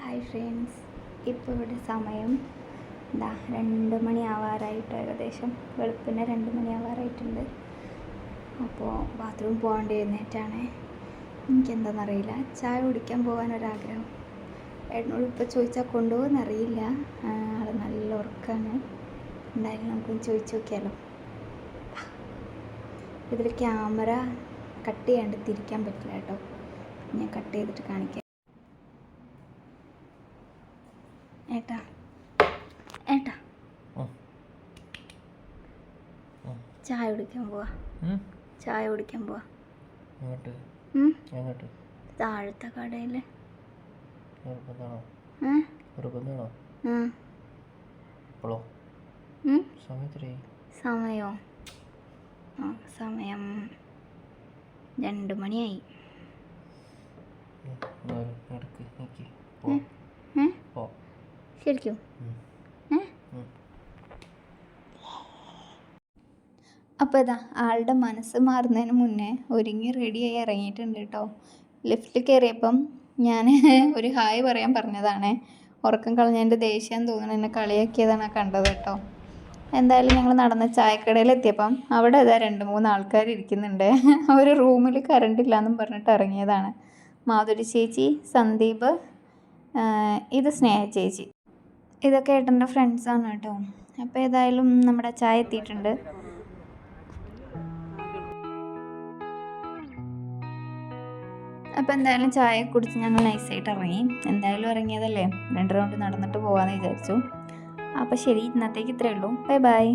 Hi friends, ഇപ്പോൾ ഇവിടെ സമയം 2 മണിയാവാറായിട്ട്, ഏകദേശം വെളുപ്പിന് 2 മണിയാവാറായിട്ടുണ്ട്. അപ്പോൾ ബാത്റൂം പോകാണ്ട് എഴുന്നേറ്റാണ്. എനിക്കെന്താണെന്നറിയില്ല, ചായ കുടിക്കാൻ പോകാനൊരാഗ്രഹം. ഏട്ടനോട് ഇപ്പോൾ ചോദിച്ചാൽ കൊണ്ടുപോകുമെന്നറിയില്ല. ആൾ നല്ല ഉറക്കമാണ്. എന്തായാലും നമുക്കൊന്ന് ചോദിച്ചു നോക്കിയാലോ. ഇതിൽ ക്യാമറ കട്ട് ചെയ്യാണ്ട് തിരിക്കാൻ പറ്റില്ല കേട്ടോ. ഞാൻ കട്ട് ചെയ്തിട്ട് കാണിക്കാം. ഏട്ടാ ഏട്ടാ ചായ കുടിക്കാൻ പോവാ. ചായ കുടിക്കാൻ പോവാ. താഴത്തെ കടയിൽ. സമയോ? സമയം 2 മണിയായി. ശരിക്കും? അപ്പോൾ ഇതാ ആളുടെ മനസ്സ് മാറുന്നതിന് മുന്നേ ഒരുങ്ങി റെഡിയായി ഇറങ്ങിയിട്ടുണ്ട് കേട്ടോ. ലിഫ്റ്റിൽ കയറിയപ്പം ഞാൻ ഒരു ഹായ് പറയാൻ പറഞ്ഞതാണ്. ഉറക്കം കളഞ്ഞതിൻ്റെ ദേഷ്യം തോന്നുന്നു, എന്നെ കളിയാക്കിയതാണ് കണ്ടത് കേട്ടോ. എന്തായാലും ഞങ്ങൾ നടന്ന ചായക്കടയിൽ എത്തിയപ്പം അവിടെ ഇതാ 2-3 ആൾക്കാർ ഇരിക്കുന്നുണ്ട്. അവർ റൂമിൽ കറണ്ട് ഇല്ലയെന്നും പറഞ്ഞിട്ട് ഇറങ്ങിയതാണ്. മാധുരി ചേച്ചി, സന്ദീപ്, ഇത് സ്നേഹ ചേച്ചി, ഇതൊക്കെ ഏട്ടൻ്റെ ഫ്രണ്ട്സാണ് കേട്ടോ. അപ്പോൾ ഏതായാലും നമ്മുടെ ചായ എത്തിയിട്ടുണ്ട്. അപ്പോൾ എന്തായാലും ചായ കുടിച്ച് ഞങ്ങൾ നൈസായിട്ട് ഇറങ്ങി. എന്തായാലും ഇറങ്ങിയതല്ലേ, 2 റൗണ്ട് നടന്നിട്ട് പോകാമെന്ന് വിചാരിച്ചു. അപ്പോൾ ശരി, ഇന്നത്തേക്ക് ഇത്രയേ ഉള്ളൂ. Bye bye.